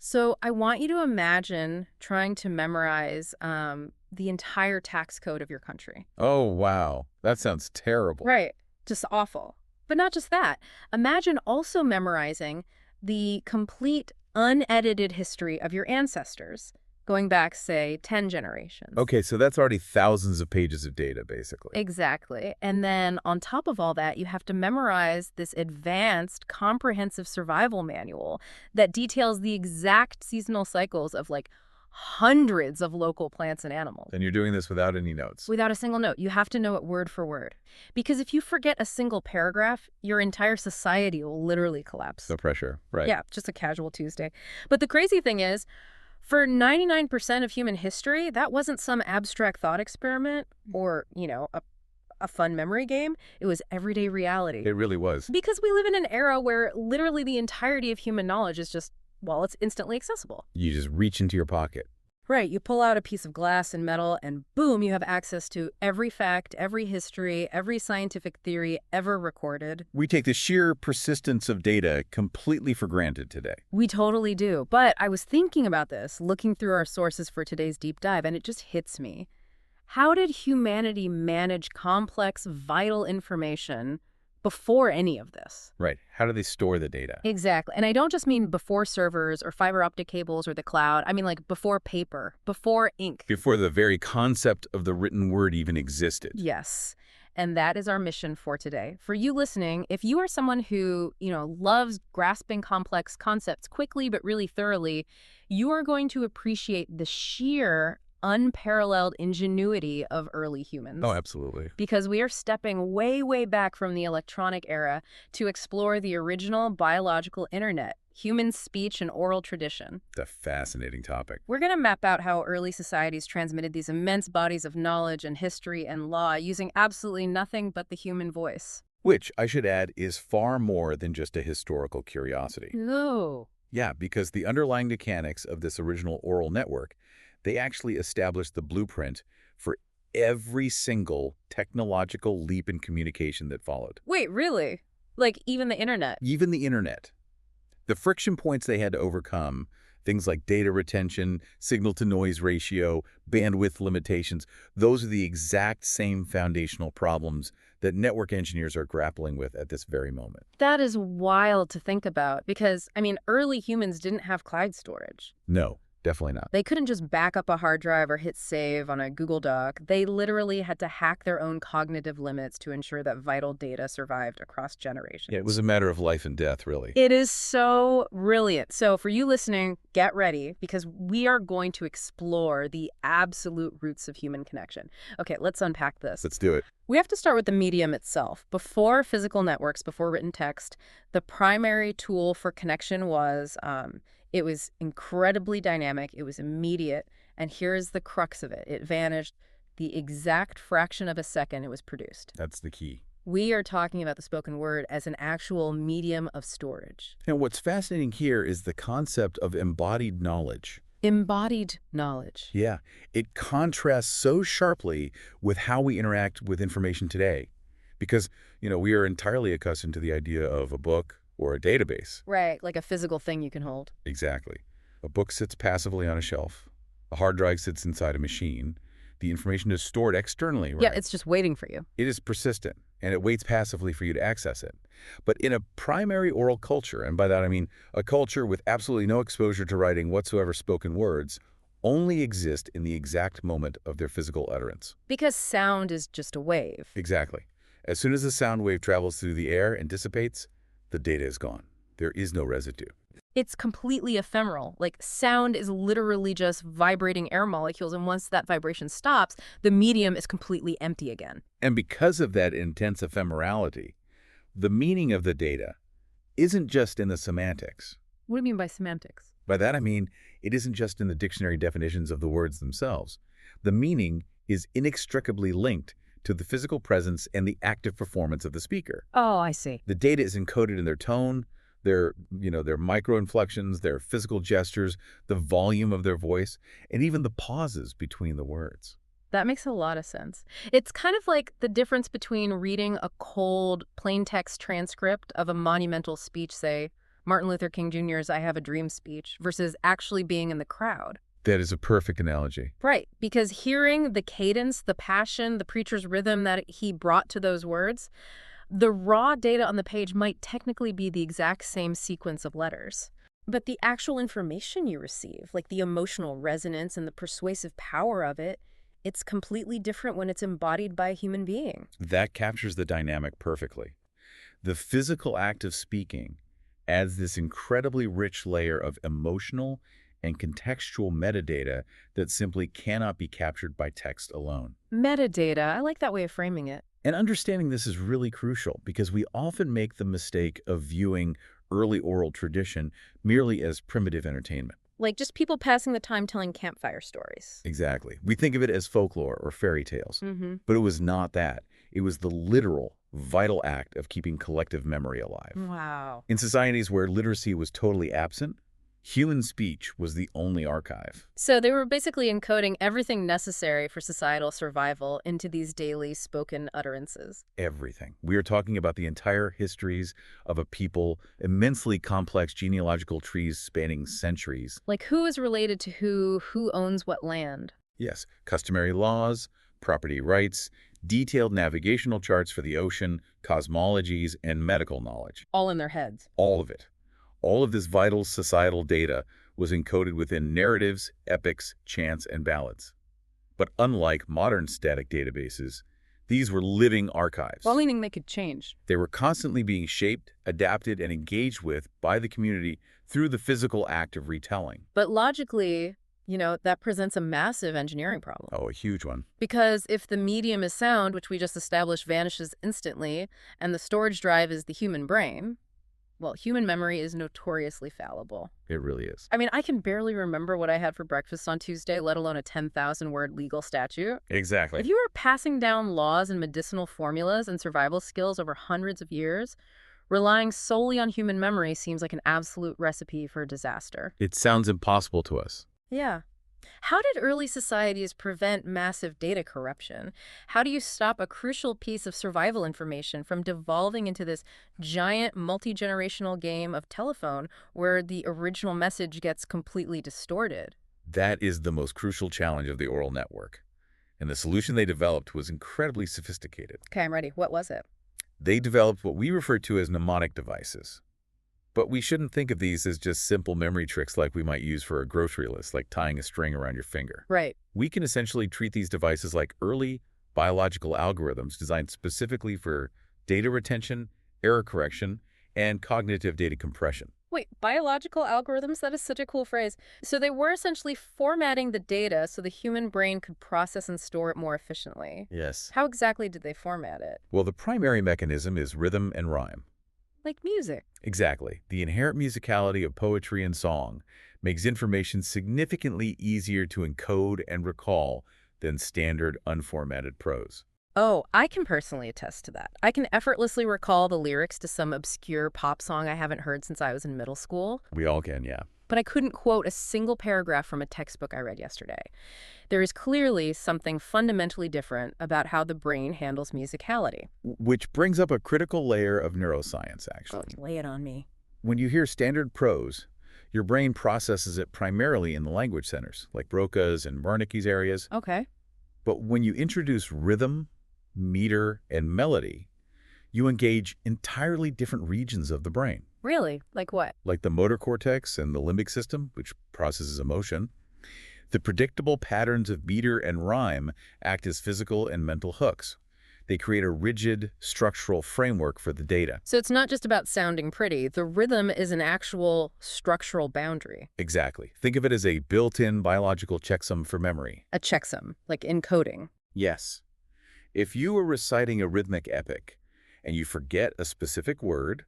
So I want you to imagine trying to memorize the entire tax code of your country. Oh, wow. That sounds terrible. Right. Just awful. But not just that. Imagine also memorizing the complete unedited history of your ancestors, going back, say, 10 generations. Okay, so that's already thousands of pages of data, basically. Exactly. And then on top of all that, you have to memorize this advanced, comprehensive survival manual that details the exact seasonal cycles of like hundreds of local plants and animals. And you're doing this without any notes. Without a single note. You have to know it word for word. Because if you forget a single paragraph, your entire society will literally collapse. No pressure, right? Yeah, just a casual Tuesday. But the crazy thing is, for 99% of human history, that wasn't some abstract thought experiment or, a fun memory game. It was everyday reality. It really was. Because we live in an era where literally the entirety of human knowledge is just, well, it's instantly accessible. You just reach into your pocket. Right. You pull out a piece of glass and metal and boom, you have access to every fact, every history, every scientific theory ever recorded. We take the sheer persistence of data completely for granted today. We totally do. But I was thinking about this, looking through our sources for today's deep dive, and it just hits me. How did humanity manage complex, vital information before any of this? Right. How do they store the data? Exactly. And I don't just mean before servers or fiber optic cables or the cloud. I mean like before paper, before ink. Before the very concept of the written word even existed. Yes. And that is our mission for today. For you listening, if you are someone who, loves grasping complex concepts quickly but really thoroughly, you are going to appreciate the sheer unparalleled ingenuity of early humans. Oh, absolutely. Because we are stepping way, way back from the electronic era to explore the original biological internet, human speech and oral tradition. It's a fascinating topic. We're going to map out how early societies transmitted these immense bodies of knowledge and history and law using absolutely nothing but the human voice. Which, I should add, is far more than just a historical curiosity. No. Yeah, because the underlying mechanics of this original oral network, they actually established the blueprint for every single technological leap in communication that followed. Wait, really? Like even the internet? Even the internet. The friction points they had to overcome, things like data retention, signal-to-noise ratio, bandwidth limitations, those are the exact same foundational problems that network engineers are grappling with at this very moment. That is wild to think about because, early humans didn't have cloud storage. No. Definitely not. They couldn't just back up a hard drive or hit save on a Google Doc. They literally had to hack their own cognitive limits to ensure that vital data survived across generations. Yeah, it was a matter of life and death, really. It is so brilliant. So for you listening, get ready because we are going to explore the absolute roots of human connection. Okay, let's unpack this. Let's do it. We have to start with the medium itself. Before physical networks, before written text, the primary tool for connection was it was incredibly dynamic, it was immediate, and here's the crux of it. It vanished the exact fraction of a second it was produced. That's the key. We are talking about the spoken word as an actual medium of storage. And what's fascinating here is the concept of embodied knowledge. Embodied knowledge. Yeah, it contrasts so sharply with how we interact with information today. Because, we are entirely accustomed to the idea of a book, or a database. Right, like a physical thing you can hold. Exactly. A book sits passively on a shelf. A hard drive sits inside a machine. The information is stored externally, right? Yeah, it's just waiting for you. It is persistent, and it waits passively for you to access it. But in a primary oral culture, and by that I mean a culture with absolutely no exposure to writing whatsoever spoken words, only exist in the exact moment of their physical utterance. Because sound is just a wave. Exactly. As soon as the sound wave travels through the air and dissipates, the data is gone. There is no residue. It's completely ephemeral. Like sound is literally just vibrating air molecules, and once that vibration stops, the medium is completely empty again. And because of that intense ephemerality, the meaning of the data isn't just in the semantics. What do you mean by semantics? By that I mean, it isn't just in the dictionary definitions of the words themselves. The meaning is inextricably linked to the physical presence and the active performance of the speaker. Oh, I see. The data is encoded in their tone, their micro-inflections, their physical gestures, the volume of their voice, and even the pauses between the words. That makes a lot of sense. It's kind of like the difference between reading a cold, plain text transcript of a monumental speech, say, Martin Luther King Jr.'s I Have a Dream speech versus actually being in the crowd. That is a perfect analogy. Right, because hearing the cadence, the passion, the preacher's rhythm that he brought to those words, the raw data on the page might technically be the exact same sequence of letters. But the actual information you receive, like the emotional resonance and the persuasive power of it, it's completely different when it's embodied by a human being. That captures the dynamic perfectly. The physical act of speaking adds this incredibly rich layer of emotional and contextual metadata that simply cannot be captured by text alone. Metadata, I like that way of framing it. And understanding this is really crucial because we often make the mistake of viewing early oral tradition merely as primitive entertainment. Like just people passing the time telling campfire stories. Exactly. We think of it as folklore or fairy tales. But it was not that. It was the literal, vital act of keeping collective memory alive. Wow. In societies where literacy was totally absent, human speech was the only archive. So they were basically encoding everything necessary for societal survival into these daily spoken utterances. Everything. We are talking about the entire histories of a people, immensely complex genealogical trees spanning centuries. Like who is related to who owns what land. Yes, customary laws, property rights, detailed navigational charts for the ocean, cosmologies, and medical knowledge. All in their heads. All of it. All of this vital societal data was encoded within narratives, epics, chants, and ballads. But unlike modern static databases, these were living archives. Well, meaning they could change. They were constantly being shaped, adapted, and engaged with by the community through the physical act of retelling. But logically, that presents a massive engineering problem. Oh, a huge one. Because if the medium is sound, which we just established vanishes instantly, and the storage drive is the human brain, well, human memory is notoriously fallible. It really is. I mean, I can barely remember what I had for breakfast on Tuesday, let alone a 10,000-word legal statute. Exactly. If you were passing down laws and medicinal formulas and survival skills over hundreds of years, relying solely on human memory seems like an absolute recipe for disaster. It sounds impossible to us. Yeah. How did early societies prevent massive data corruption? How do you stop a crucial piece of survival information from devolving into this giant multi-generational game of telephone where the original message gets completely distorted? That is the most crucial challenge of the oral network. And the solution they developed was incredibly sophisticated. Okay, I'm ready. What was it? They developed what we refer to as mnemonic devices. But we shouldn't think of these as just simple memory tricks like we might use for a grocery list, like tying a string around your finger. Right. We can essentially treat these devices like early biological algorithms designed specifically for data retention, error correction, and cognitive data compression. Wait, biological algorithms? That is such a cool phrase. So they were essentially formatting the data so the human brain could process and store it more efficiently. Yes. How exactly did they format it? Well, the primary mechanism is rhythm and rhyme. Like music. Exactly. The inherent musicality of poetry and song makes information significantly easier to encode and recall than standard unformatted prose. Oh, I can personally attest to that. I can effortlessly recall the lyrics to some obscure pop song I haven't heard since I was in middle school. We all can, yeah. But I couldn't quote a single paragraph from a textbook I read yesterday. There is clearly something fundamentally different about how the brain handles musicality. Which brings up a critical layer of neuroscience, actually. Oh, lay it on me. When you hear standard prose, your brain processes it primarily in the language centers, like Broca's and Wernicke's areas. Okay. But when you introduce rhythm, meter, and melody, you engage entirely different regions of the brain. Really? Like what? Like the motor cortex and the limbic system, which processes emotion. The predictable patterns of meter and rhyme act as physical and mental hooks. They create a rigid, structural framework for the data. So it's not just about sounding pretty. The rhythm is an actual structural boundary. Exactly. Think of it as a built-in biological checksum for memory. A checksum, like encoding. Yes. If you are reciting a rhythmic epic and you forget a specific word,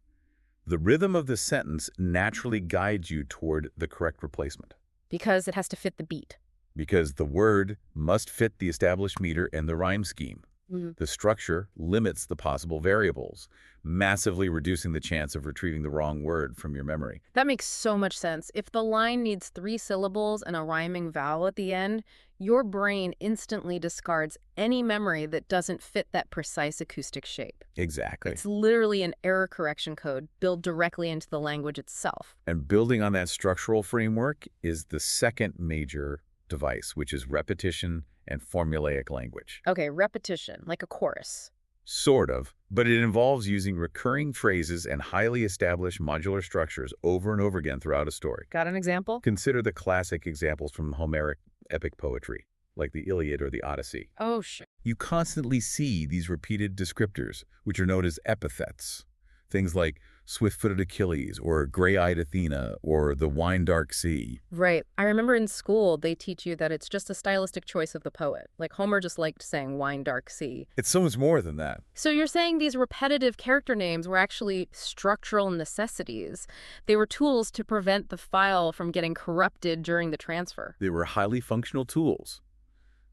the rhythm of the sentence naturally guides you toward the correct replacement. Because it has to fit the beat. Because the word must fit the established meter and the rhyme scheme. Mhm. The structure limits the possible variables, massively reducing the chance of retrieving the wrong word from your memory. That makes so much sense. If the line needs 3 syllables and a rhyming vowel at the end, your brain instantly discards any memory that doesn't fit that precise acoustic shape. Exactly. It's literally an error correction code built directly into the language itself. And building on that structural framework is the second major device, which is repetition and formulaic language. Okay, repetition, like a chorus. Sort of, but it involves using recurring phrases and highly established modular structures over and over again throughout a story. Got an example? Consider the classic examples from Homeric epic poetry, like the Iliad or the Odyssey. Oh, sure. You constantly see these repeated descriptors, which are known as epithets. Things like swift-footed Achilles, or gray-eyed Athena, or the wine-dark sea. Right. I remember in school, they teach you that it's just a stylistic choice of the poet. Like Homer just liked saying wine, dark sea. It's so much more than that. So you're saying these repetitive character names were actually structural necessities. They were tools to prevent the file from getting corrupted during the transfer. They were highly functional tools.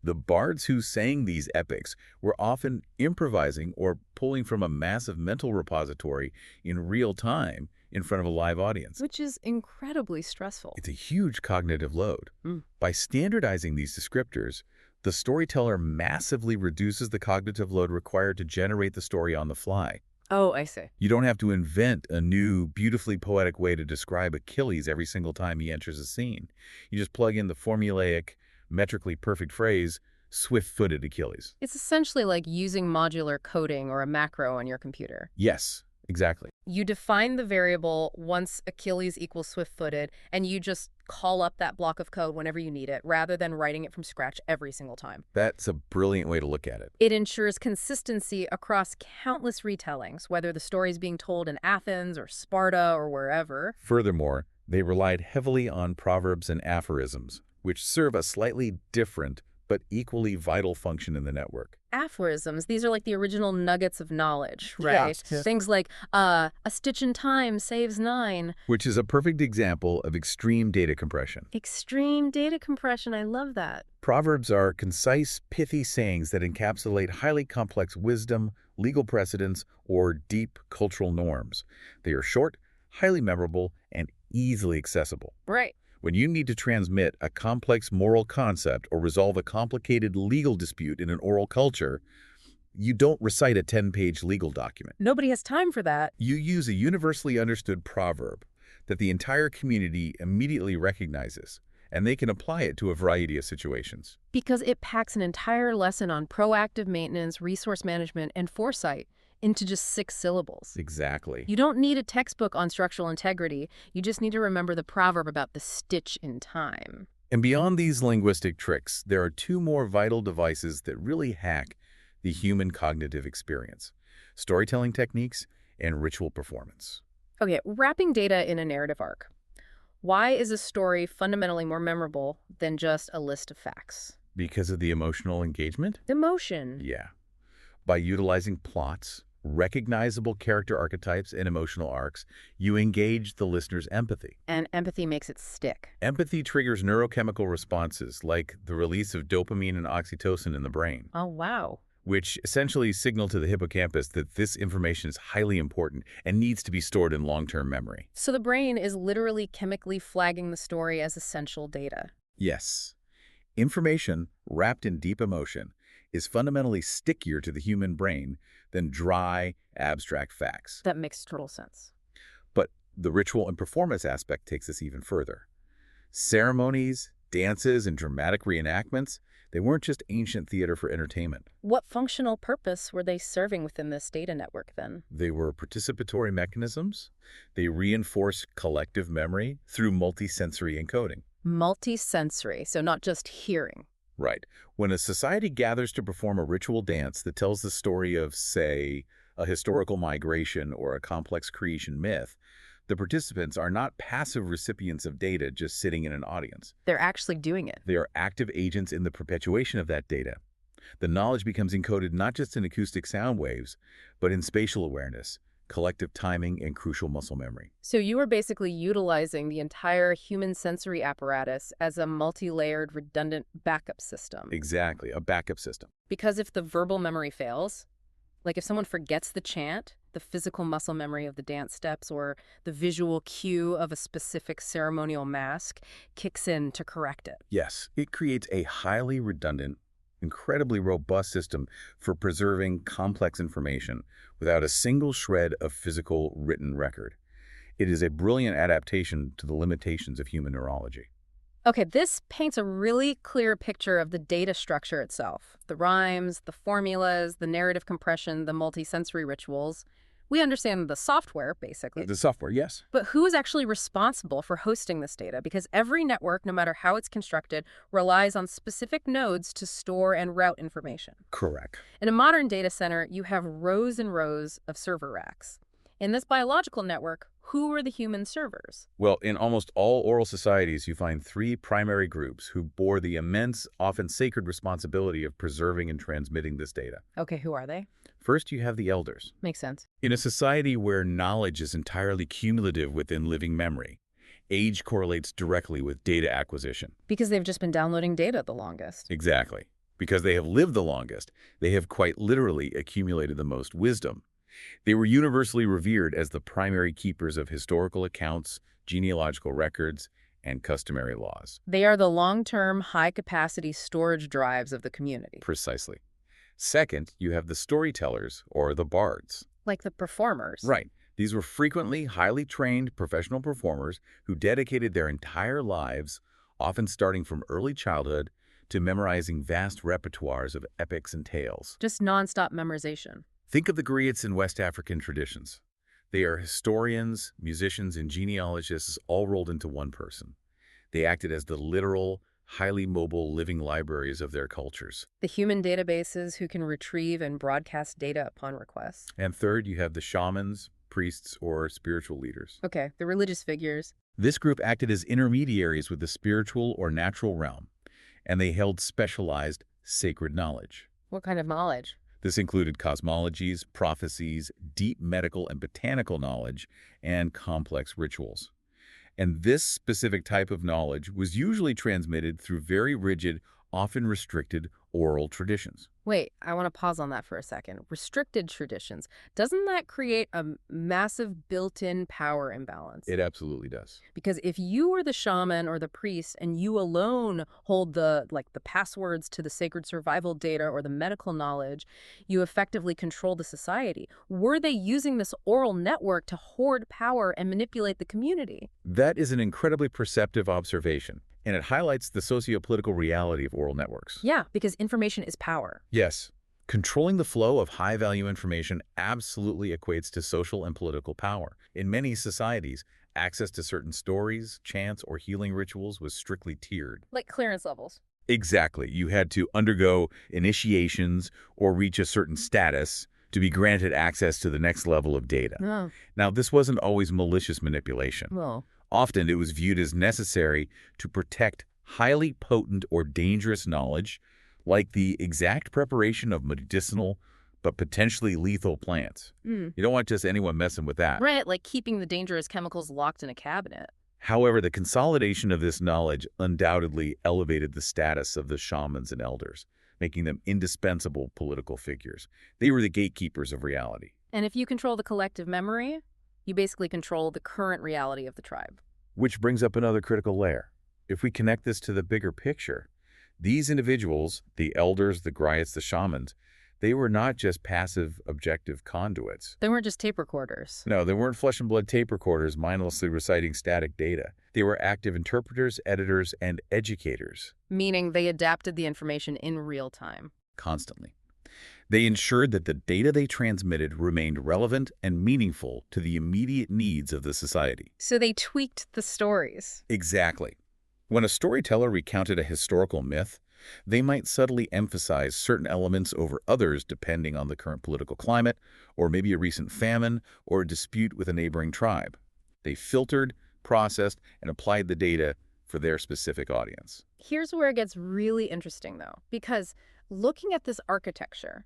The bards who sang these epics were often improvising or pulling from a massive mental repository in real time in front of a live audience. Which is incredibly stressful. It's a huge cognitive load. Mm. By standardizing these descriptors, the storyteller massively reduces the cognitive load required to generate the story on the fly. Oh, I see. You don't have to invent a new, beautifully poetic way to describe Achilles every single time he enters a scene. You just plug in the formulaic, metrically perfect phrase, swift-footed Achilles. It's essentially like using modular coding or a macro on your computer. Yes, exactly. You define the variable once Achilles equals swift-footed, and you just call up that block of code whenever you need it, rather than writing it from scratch every single time. That's a brilliant way to look at it. It ensures consistency across countless retellings, whether the story is being told in Athens or Sparta or wherever. Furthermore, they relied heavily on proverbs and aphorisms, which serve a slightly different but equally vital function in the network. Aphorisms, these are like the original nuggets of knowledge, Yeah. right? Things like, a stitch in time saves 9. Which is a perfect example of extreme data compression. Extreme data compression, I love that. Proverbs are concise, pithy sayings that encapsulate highly complex wisdom, legal precedents, or deep cultural norms. They are short, highly memorable, and easily accessible. Right. When you need to transmit a complex moral concept or resolve a complicated legal dispute in an oral culture, you don't recite a 10-page legal document. Nobody has time for that. You use a universally understood proverb that the entire community immediately recognizes, and they can apply it to a variety of situations. Because it packs an entire lesson on proactive maintenance, resource management, and foresight into just 6 syllables. Exactly. You don't need a textbook on structural integrity. You just need to remember the proverb about the stitch in time. And beyond these linguistic tricks, there are 2 more vital devices that really hack the human cognitive experience: storytelling techniques and ritual performance. Okay, wrapping data in a narrative arc. Why is a story fundamentally more memorable than just a list of facts? Because of the emotional engagement? Emotion. Yeah. By utilizing plots, recognizable character archetypes, and emotional arcs, you engage the listener's empathy. And empathy makes it stick. Empathy triggers neurochemical responses like the release of dopamine and oxytocin in the brain, Oh, wow. which essentially signal to the hippocampus that this information is highly important and needs to be stored in long-term memory. So the brain is literally chemically flagging the story as essential data. Yes. Information wrapped in deep emotion is fundamentally stickier to the human brain than dry, abstract facts. That makes total sense. But the ritual and performance aspect takes us even further. Ceremonies, dances, and dramatic reenactments, they weren't just ancient theater for entertainment. What functional purpose were they serving within this data network then? They were participatory mechanisms. They reinforce collective memory through multisensory encoding. Multisensory, so not just hearing. Right. When a society gathers to perform a ritual dance that tells the story of, say, a historical migration or a complex creation myth, the participants are not passive recipients of data just sitting in an audience. They're actually doing it. They are active agents in the perpetuation of that data. The knowledge becomes encoded not just in acoustic sound waves, but in spatial awareness, collective timing, and crucial muscle memory. So you were basically utilizing the entire human sensory apparatus as a multi-layered, redundant backup system. Exactly, a backup system. Because if the verbal memory fails, like if someone forgets the chant, the physical muscle memory of the dance steps, or the visual cue of a specific ceremonial mask kicks in to correct it. Yes, it creates a highly redundant, incredibly robust system for preserving complex information without a single shred of physical written record. It is a brilliant adaptation to the limitations of human neurology. Okay, this paints a really clear picture of the data structure itself. The rhymes, the formulas, the narrative compression, the multisensory rituals. We understand the software, basically. The software, yes. But who is actually responsible for hosting this data? Because every network, no matter how it's constructed, relies on specific nodes to store and route information. Correct. In a modern data center, you have rows and rows of server racks. In this biological network, who are the human servers? Well, in almost all oral societies, you find three primary groups who bore the immense, often sacred responsibility of preserving and transmitting this data. Okay, who are they? First, you have the elders. Makes sense. In a society where knowledge is entirely cumulative within living memory, age correlates directly with data acquisition. Because they've just been downloading data the longest. Exactly. Because they have lived the longest, they have quite literally accumulated the most wisdom. They were universally revered as the primary keepers of historical accounts, genealogical records, and customary laws. They are the long-term, high-capacity storage drives of the community. Precisely. Second, you have the storytellers, or the bards. Like the performers. Right. These were frequently highly trained professional performers who dedicated their entire lives, often starting from early childhood, to memorizing vast repertoires of epics and tales. Just non-stop memorization. Think of the griots in West African traditions. They are historians, musicians, and genealogists all rolled into one person. They acted as the literal, highly mobile living libraries of their cultures. The human databases who can retrieve and broadcast data upon request. And third, you have the shamans, priests, or spiritual leaders. Okay, the religious figures. This group acted as intermediaries with the spiritual or natural realm, and they held specialized sacred knowledge. What kind of knowledge? This included cosmologies, prophecies, deep medical and botanical knowledge, and complex rituals. And this specific type of knowledge was usually transmitted through very rigid, often restricted oral traditions. Wait, I want to pause on that for a second. Restricted traditions. Doesn't that create a massive built-in power imbalance? It absolutely does. Because if you are the shaman or the priest and you alone hold the passwords to the sacred survival data or the medical knowledge, you effectively control the society. Were they using this oral network to hoard power and manipulate the community? That is an incredibly perceptive observation, and it highlights the socio-political reality of oral networks. Yeah, because information is power. Yes. Controlling the flow of high-value information absolutely equates to social and political power. In many societies, access to certain stories, chants, or healing rituals was strictly tiered. Like clearance levels. Exactly. You had to undergo initiations or reach a certain status to be granted access to the next level of data. Oh, Now, this wasn't always malicious manipulation. well. Often it was viewed as necessary to protect highly potent or dangerous knowledge, like the exact preparation of medicinal but potentially lethal plants. You don't want just anyone messing with that. Right, like keeping the dangerous chemicals locked in a cabinet. However, the consolidation of this knowledge undoubtedly elevated the status of the shamans and elders, making them indispensable political figures. They were the gatekeepers of reality. And if you control the collective memory, you basically control the current reality of the tribe. Which brings up another critical layer. If we connect this to the bigger picture, these individuals, the elders, the griots, the shamans, they were not just passive, objective conduits. They weren't just tape recorders. No, they weren't flesh and blood tape recorders mindlessly reciting static data. They were active interpreters, editors, and educators. Meaning they adapted the information in real time. Constantly. They ensured that the data they transmitted remained relevant and meaningful to the immediate needs of the society. So they tweaked the stories. Exactly. When a storyteller recounted a historical myth, they might subtly emphasize certain elements over others depending on the current political climate, or maybe a recent famine, or a dispute with a neighboring tribe. They filtered, processed, and applied the data for their specific audience. Here's where it gets really interesting, though, because looking at this architecture,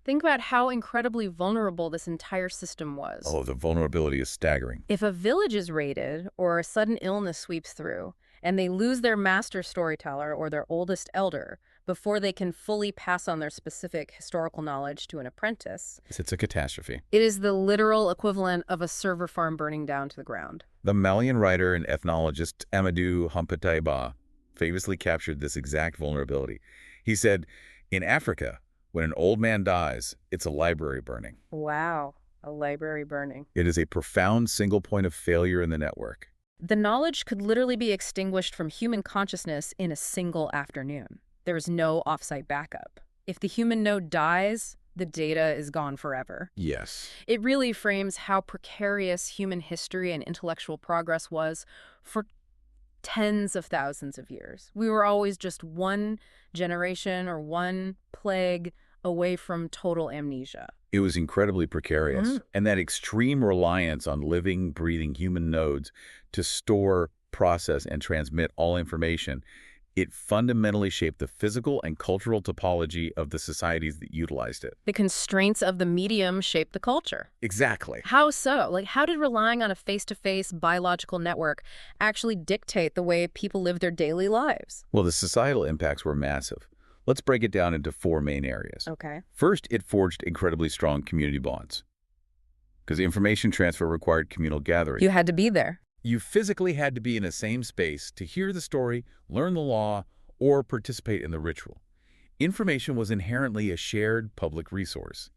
Think about how incredibly vulnerable this entire system was. Oh, the vulnerability is staggering. If a village is raided or a sudden illness sweeps through, and they lose their master storyteller or their oldest elder before they can fully pass on their specific historical knowledge to an apprentice, It's a catastrophe. it is the literal equivalent of a server farm burning down to the ground. The Malian writer and ethnologist Amadou Hampâté-Bâ famously captured this exact vulnerability. He said, "In Africa, when an old man dies, it's a library burning. Wow, a library burning. It is a profound single point of failure in the network." The knowledge could literally be extinguished from human consciousness in a single afternoon. There is no offsite backup. If the human node dies, the data is gone forever. Yes. It really frames how precarious human history and intellectual progress was for tens of thousands of years. We were always just one generation or one plague away from total amnesia. It was incredibly precarious. And that extreme reliance on living, breathing human nodes to store, process, and transmit all information, it fundamentally shaped the physical and cultural topology of the societies that utilized it. The constraints of the medium shaped the culture. Exactly. How so? Like, how did relying on a face-to-face biological network actually dictate the way people live their daily lives? Well, the societal impacts were massive. Let's break it down into four main areas. Okay. First, it forged incredibly strong community bonds, because information transfer required communal gathering. You had to be there. You physically had to be in the same space to hear the story, learn the law, or participate in the ritual. Information was inherently a shared public resource.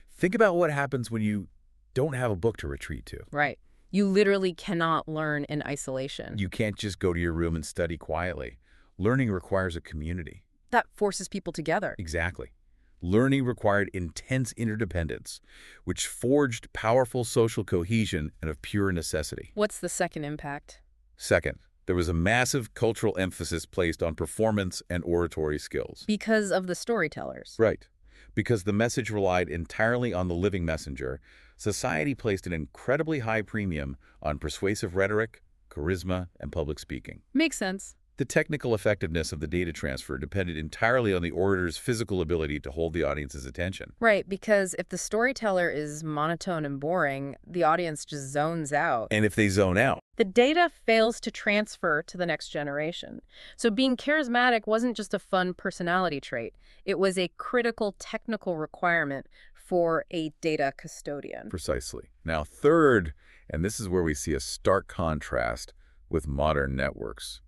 Think about what happens when you don't have a book to retreat to. Right. You literally cannot learn in isolation. You can't just go to your room and study quietly. Learning requires a community. That forces people together. Exactly. Learning required intense interdependence, which forged powerful social cohesion and of pure necessity. What's the second impact? Second, there was a massive cultural emphasis placed on performance and oratory skills. Because of the storytellers. Right. Because the message relied entirely on the living messenger, society placed an incredibly high premium on persuasive rhetoric, charisma, and public speaking. Makes sense. The technical effectiveness of the data transfer depended entirely on the orator's physical ability to hold the audience's attention. Right, because if the storyteller is monotone and boring, the audience just zones out. And if they zone out, The data fails to transfer to the next generation. So being charismatic wasn't just a fun personality trait. It was a critical technical requirement for a data custodian. precisely. Now, third, and this is where we see a stark contrast with modern networks.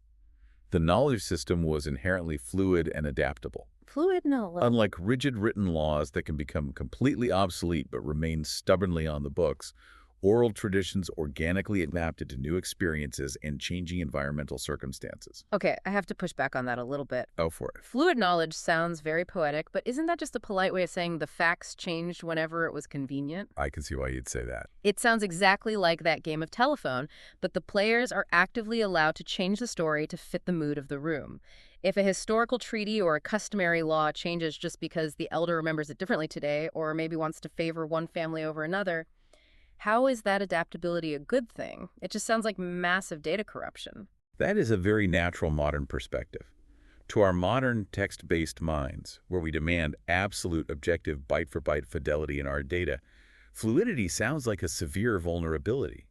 The knowledge system was inherently fluid and adaptable. Fluid? No. Unlike rigid written laws that can become completely obsolete but remain stubbornly on the books, oral traditions organically adapted to new experiences and changing environmental circumstances. Okay, I have to push back on that a little bit. Go for it. Fluid knowledge sounds very poetic, but isn't that just a polite way of saying the facts changed whenever it was convenient? I can see why you'd say that. It sounds exactly like that game of telephone, but the players are actively allowed to change the story to fit the mood of the room. If a historical treaty or a customary law changes just because the elder remembers it differently today, or maybe wants to favor one family over another, how is that adaptability a good thing? It just sounds like massive data corruption. That is a very natural modern perspective. To our modern text-based minds, where we demand absolute objective byte-for-byte fidelity in our data, fluidity sounds like a severe vulnerability,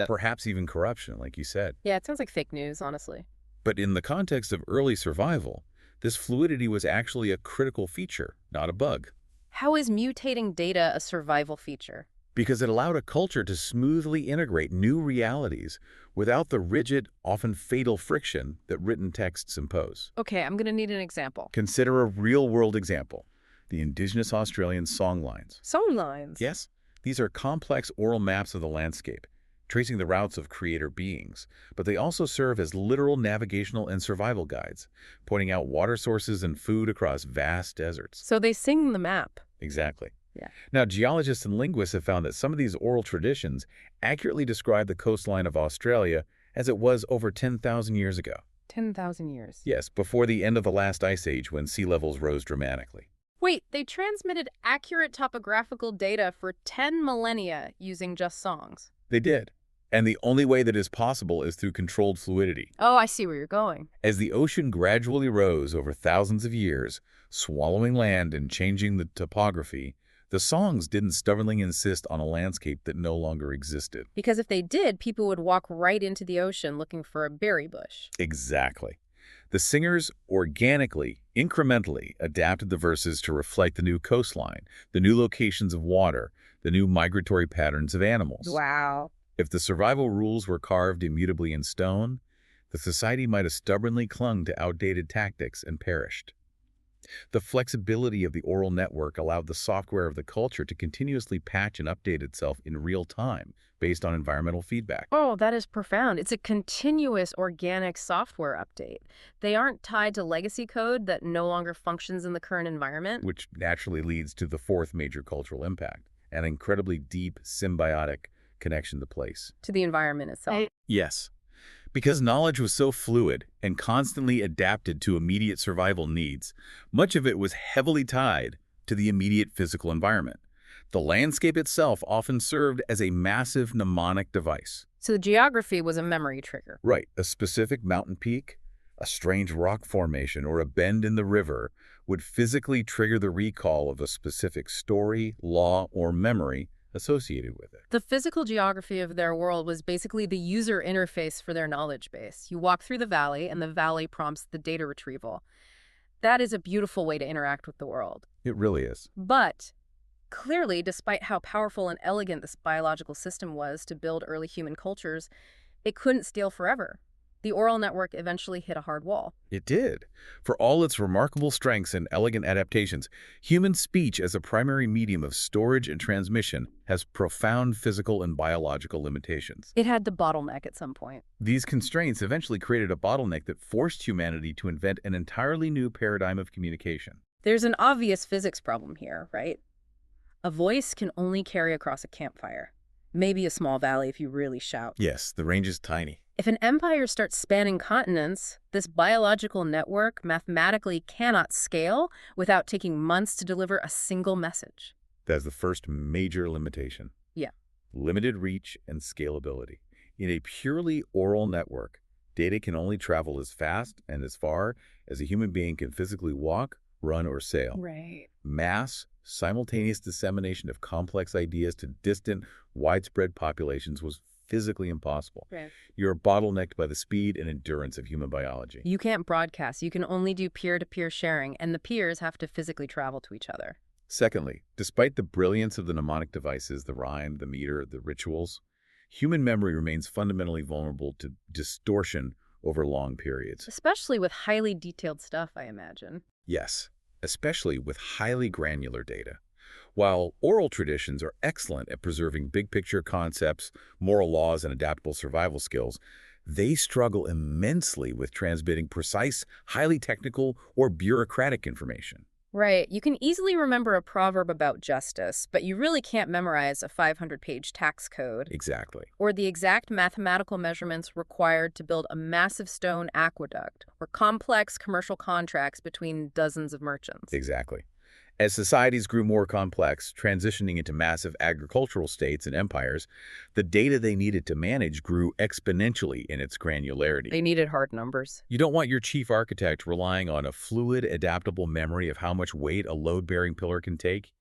perhaps even corruption, like you said. Yeah, it sounds like fake news, honestly. But in the context of early survival, this fluidity was actually a critical feature, not a bug, How is mutating data a survival feature? because it allowed a culture to smoothly integrate new realities without the rigid, often fatal friction that written texts impose. Okay, I'm going to need an example. Consider a real-world example, the Indigenous Australian songlines. Songlines? Yes, these are complex oral maps of the landscape, tracing the routes of creator beings, but they also serve as literal navigational and survival guides, pointing out water sources and food across vast deserts. So they sing the map. Exactly. Yeah. Now, geologists and linguists have found that some of these oral traditions accurately describe the coastline of Australia as it was over 10,000 years ago. 10,000 years. Yes, before the end of the last ice age when sea levels rose dramatically. Wait, they transmitted accurate topographical data for 10 millennia using just songs. They did. And the only way that is possible is through controlled fluidity. Oh, I see where you're going. As the ocean gradually rose over thousands of years, swallowing land and changing the topography, the songs didn't stubbornly insist on a landscape that no longer existed. Because if they did, people would walk right into the ocean looking for a berry bush. Exactly. The singers organically, incrementally adapted the verses to reflect the new coastline, the new locations of water, the new migratory patterns of animals. Wow. If the survival rules were carved immutably in stone, the society might have stubbornly clung to outdated tactics and perished. The flexibility of the oral network allowed the software of the culture to continuously patch and update itself in real time based on environmental feedback. Oh, that is profound. It's a continuous organic software update. They aren't tied to legacy code that no longer functions in the current environment. Which naturally leads to the fourth major cultural impact, an incredibly deep, symbiotic connection to place. To the environment itself. Yes. Because knowledge was so fluid and constantly adapted to immediate survival needs, much of it was heavily tied to the immediate physical environment. The landscape itself often served as a massive mnemonic device. So the geography was a memory trigger. Right, a specific mountain peak, a strange rock formation, or a bend in the river would physically trigger the recall of a specific story, law, or memory associated with it. The physical geography of their world was basically the user interface for their knowledge base. You walk through the valley, and the valley prompts the data retrieval. That is a beautiful way to interact with the world. It really is. But clearly, despite how powerful and elegant this biological system was to build early human cultures, it couldn't scale forever. The oral network eventually hit a hard wall. It did. For all its remarkable strengths and elegant adaptations, human speech as a primary medium of storage and transmission has profound physical and biological limitations. It had to bottleneck at some point. These constraints eventually created a bottleneck that forced humanity to invent an entirely new paradigm of communication. There's an obvious physics problem here, right? A voice can only carry across a campfire. Maybe a small valley if you really shout. Yes, the range is tiny. If an empire starts spanning continents, this biological network mathematically cannot scale without taking months to deliver a single message. That's the first major limitation. Yeah. Limited reach and scalability. In a purely oral network, data can only travel as fast and as far as a human being can physically walk, run, or sail. Right. Mass, simultaneous dissemination of complex ideas to distant, widespread populations was physically impossible. Right. You're bottlenecked by the speed and endurance of human biology. You can't broadcast. You can only do peer-to-peer sharing, and the peers have to physically travel to each other. Secondly, despite the brilliance of the mnemonic devices, the rhyme, the meter, the rituals, human memory remains fundamentally vulnerable to distortion over long periods. Especially with highly detailed stuff, I imagine. Yes, especially with highly granular data. While oral traditions are excellent at preserving big-picture concepts, moral laws, and adaptable survival skills, they struggle immensely with transmitting precise, highly technical, or bureaucratic information. Right. You can easily remember a proverb about justice, but you really can't memorize a 500-page tax code. Exactly. Or the exact mathematical measurements required to build a massive stone aqueduct, or complex commercial contracts between dozens of merchants. Exactly. As societies grew more complex, transitioning into massive agricultural states and empires, the data they needed to manage grew exponentially in its granularity. They needed hard numbers. You don't want your chief architect relying on a fluid, adaptable memory of how much weight a load-bearing pillar can take.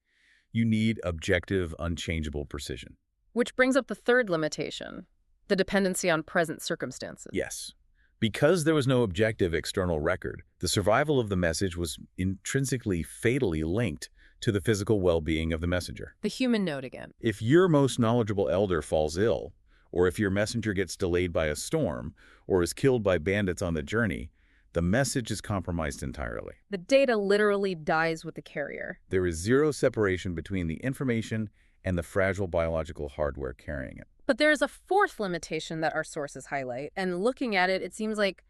You need objective, unchangeable precision. Which brings up the third limitation, the dependency on present circumstances. Yes. Because there was no objective external record, the survival of the message was intrinsically fatally linked to the physical well-being of the messenger. The human note again. If your most knowledgeable elder falls ill, or if your messenger gets delayed by a storm, or is killed by bandits on the journey, the message is compromised entirely. The data literally dies with the carrier. There is zero separation between the information and the fragile biological hardware carrying it. But there is a fourth limitation that our sources highlight, and looking at it, it seems like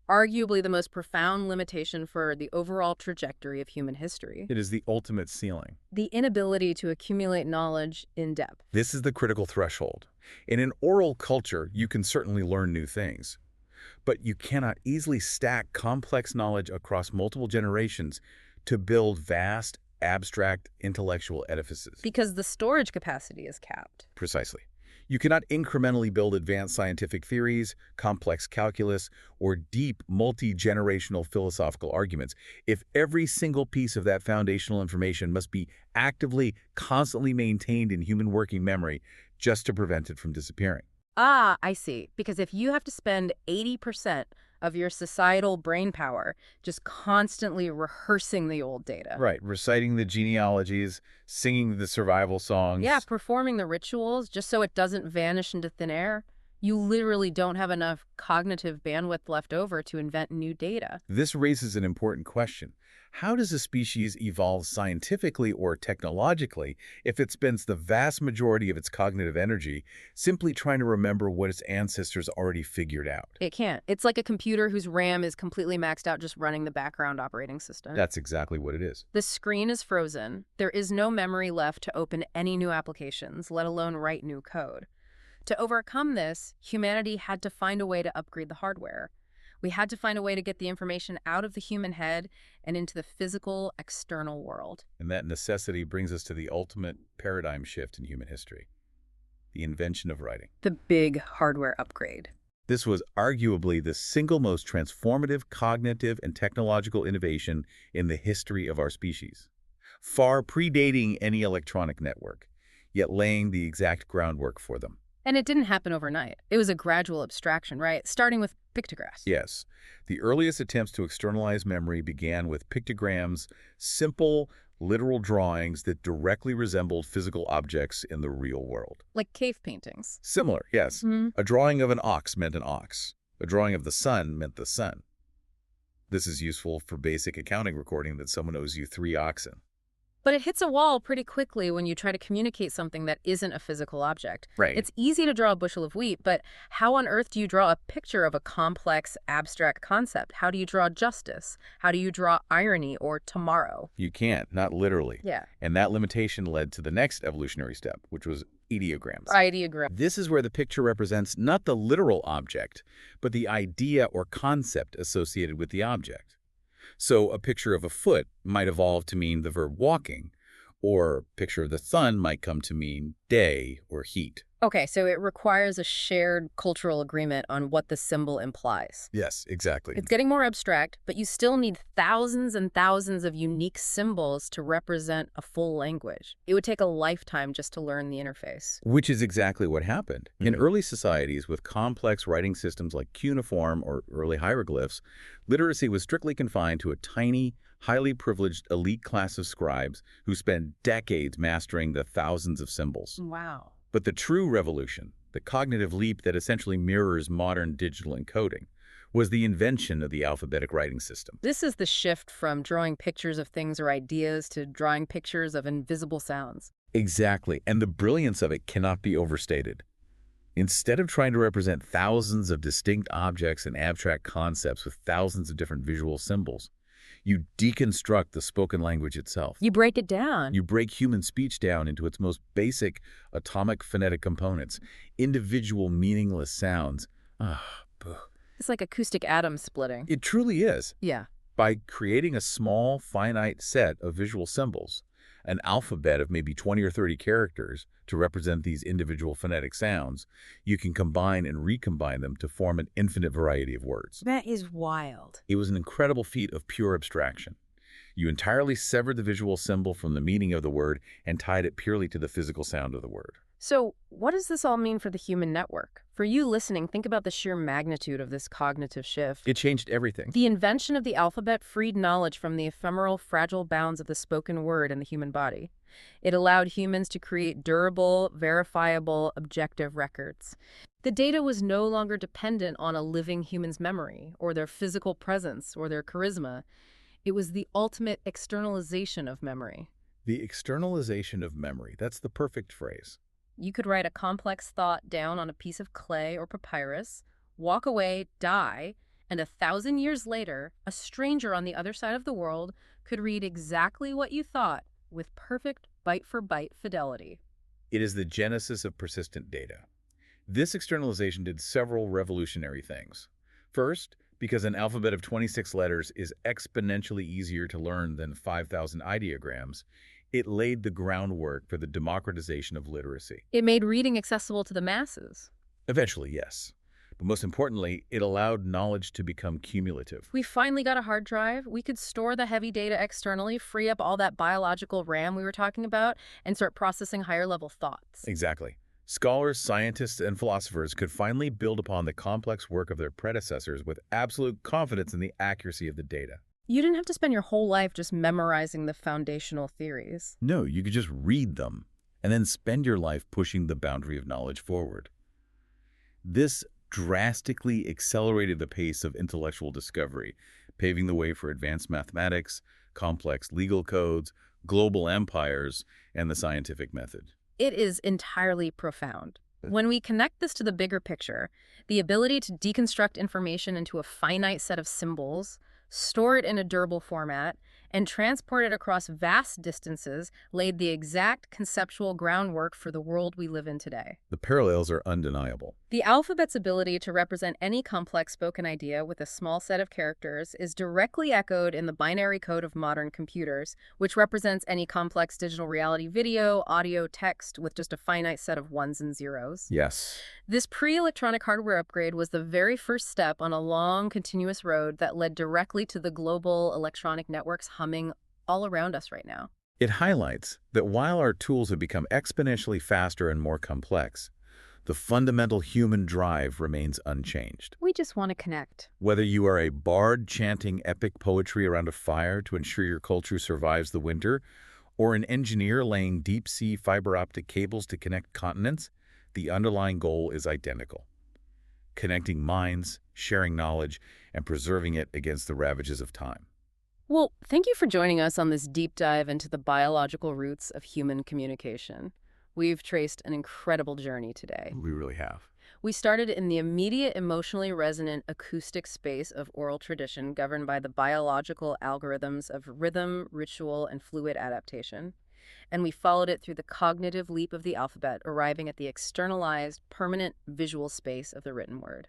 arguably the most profound limitation for the overall trajectory of human history. It is the ultimate ceiling. The inability to accumulate knowledge in depth. This is the critical threshold. In an oral culture, you can certainly learn new things, but you cannot easily stack complex knowledge across multiple generations to build vast, abstract, intellectual edifices. Because the storage capacity is capped. Precisely. You cannot incrementally build advanced scientific theories, complex calculus, or deep multi-generational philosophical arguments if every single piece of that foundational information must be actively, constantly maintained in human working memory just to prevent it from disappearing. Ah, I see. Because if you have to spend 80% of your societal brain power just constantly rehearsing the old data. Right, reciting the genealogies, singing the survival Yeah, songs. performing the rituals just so it doesn't vanish into thin air. You literally don't have enough cognitive bandwidth left over to invent new data. This raises an important question. How does a species evolve scientifically or technologically if it spends the vast majority of its cognitive energy simply trying to remember what its ancestors already figured out? It can't. It's like a computer whose RAM is completely maxed out just running the background operating system. That's exactly what it is. The screen is frozen. There is no memory left to open any new applications, let alone write new code. To overcome this, humanity had to find a way to upgrade the hardware. We had to find a way to get the information out of the human head and into the physical, external world. And that necessity brings us to the ultimate paradigm shift in human history, the invention of writing. The big hardware upgrade. This was arguably the single most transformative cognitive and technological innovation in the history of our species, far predating any electronic network, yet laying the exact groundwork for them. And it didn't happen overnight. It was a gradual abstraction, right? Starting with pictographs. Yes, the earliest attempts to externalize memory began with pictograms, simple, literal drawings that directly resembled physical objects in the real world. Like cave paintings. Similar, yes. Hmm. A drawing of an ox meant an ox. A drawing of the sun meant the sun. This is useful for basic accounting recording that someone owes you 3 oxen. But it hits a wall pretty quickly when you try to communicate something that isn't a physical object. Right. It's easy to draw a bushel of wheat, but how on earth do you draw a picture of a complex, abstract concept? How do you draw justice? How do you draw irony or tomorrow? You can't, not literally. Yeah. And that limitation led to the next evolutionary step, which was ideograms. Ideogram. This is where the picture represents not the literal object, but the idea or concept associated with the object. So a picture of a foot might evolve to mean the verb walking, or a picture of the sun might come to mean day or heat. Okay, so it requires a shared cultural agreement on what the symbol implies. Yes, exactly. It's getting more abstract, but you still need thousands and thousands of unique symbols to represent a full language. It would take a lifetime just to learn the interface. Which is exactly what happened. In early societies with complex writing systems like cuneiform or early hieroglyphs, literacy was strictly confined to a tiny, highly privileged elite class of scribes who spent decades mastering the thousands of symbols. Wow. But the true revolution, the cognitive leap that essentially mirrors modern digital encoding, was the invention of the alphabetic writing system. This is the shift from drawing pictures of things or ideas to drawing pictures of invisible sounds. Exactly, and the brilliance of it cannot be overstated. Instead of trying to represent thousands of distinct objects and abstract concepts with thousands of different visual symbols, you deconstruct the spoken language itself. You break it down. You break human speech down into its most basic atomic phonetic components, individual meaningless sounds. It's like acoustic atom splitting. It truly is. Yeah. By creating a small, finite set of visual symbols, an alphabet of maybe 20 or 30 characters to represent these individual phonetic sounds, you can combine and recombine them to form an infinite variety of words. That is wild. It was an incredible feat of pure abstraction. You entirely severed the visual symbol from the meaning of the word and tied it purely to the physical sound of the word. So what does this all mean for the human network? For you listening, think about the sheer magnitude of this cognitive shift. It changed everything. The invention of the alphabet freed knowledge from the ephemeral, fragile bounds of the spoken word in the human body. It allowed humans to create durable, verifiable, objective records. The data was no longer dependent on a living human's memory, or their physical presence, or their charisma. It was the ultimate externalization of memory. The externalization of memory. That's the perfect phrase. You could write a complex thought down on a piece of clay or papyrus, walk away, die, and 1,000 years later, a stranger on the other side of the world could read exactly what you thought with perfect byte-for-byte fidelity. It is the genesis of persistent data. This externalization did several revolutionary things. First, because an alphabet of 26 letters is exponentially easier to learn than 5,000 ideograms, It laid the groundwork for the democratization of literacy. It made reading accessible to the masses. Eventually, yes. But most importantly, it allowed knowledge to become cumulative. We finally got a hard drive. We could store the heavy data externally, free up all that biological RAM we were talking about, and start processing higher level thoughts. Exactly. Scholars, scientists, and philosophers could finally build upon the complex work of their predecessors with absolute confidence in the accuracy of the data. You didn't have to spend your whole life just memorizing the foundational theories. No, you could just read them and then spend your life pushing the boundary of knowledge forward. This drastically accelerated the pace of intellectual discovery, paving the way for advanced mathematics, complex legal codes, global empires, and the scientific method. It is entirely profound. When we connect this to the bigger picture, the ability to deconstruct information into a finite set of symbols, store it in a durable format, and transport it across vast distances laid the exact conceptual groundwork for the world we live in today. The parallels are undeniable. The alphabet's ability to represent any complex spoken idea with a small set of characters is directly echoed in the binary code of modern computers, which represents any complex digital reality video, audio, text with just a finite set of ones and zeros. Yes. This pre-electronic hardware upgrade was the very first step on a long, continuous road that led directly to the global electronic networks humming all around us right now. It highlights that while our tools have become exponentially faster and more complex, the fundamental human drive remains unchanged. We just want to connect. Whether you are a bard chanting epic poetry around a fire to ensure your culture survives the winter, or an engineer laying deep-sea fiber optic cables to connect continents, the underlying goal is identical: connecting minds, sharing knowledge, and preserving it against the ravages of time. Well, thank you for joining us on this deep dive into the biological roots of human communication. We've traced an incredible journey today. We really have. We started in the immediate emotionally resonant acoustic space of oral tradition governed by the biological algorithms of rhythm, ritual, and fluid adaptation. And we followed it through the cognitive leap of the alphabet, arriving at the externalized, permanent visual space of the written word.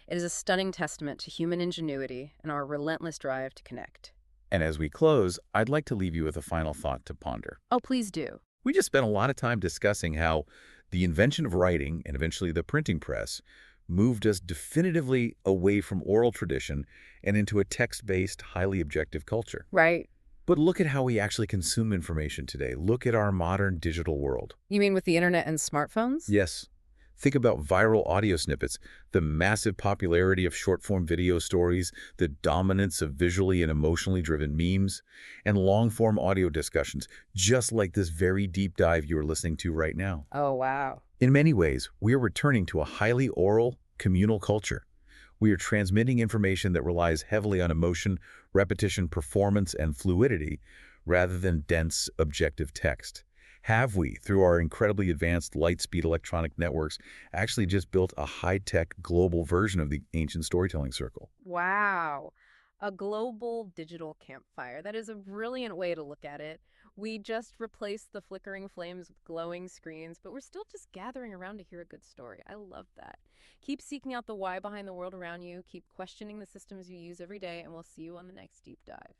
It is a stunning testament to human ingenuity and our relentless drive to connect. And as we close, I'd like to leave you with a final thought to ponder. Oh, please do. We just spent a lot of time discussing how the invention of writing and eventually the printing press moved us definitively away from oral tradition and into a text-based, highly objective culture. Right. But look at how we actually consume information today. Look at our modern digital world. You mean with the internet and smartphones? Yes. Think about viral audio snippets, the massive popularity of short-form video stories, the dominance of visually and emotionally driven memes, and long-form audio discussions, just like this very deep dive you are listening to right now. Oh, wow. In many ways, we are returning to a highly oral, communal culture. We are transmitting information that relies heavily on emotion, repetition, performance, and fluidity, rather than dense, objective text. Have we, through our incredibly advanced light-speed electronic networks, actually just built a high-tech global version of the ancient storytelling circle? Wow. A global digital campfire. That is a brilliant way to look at it. We just replaced the flickering flames with glowing screens, but we're still just gathering around to hear a good story. I love that. Keep seeking out the why behind the world around you. Keep questioning the systems you use every day, and we'll see you on the next deep dive.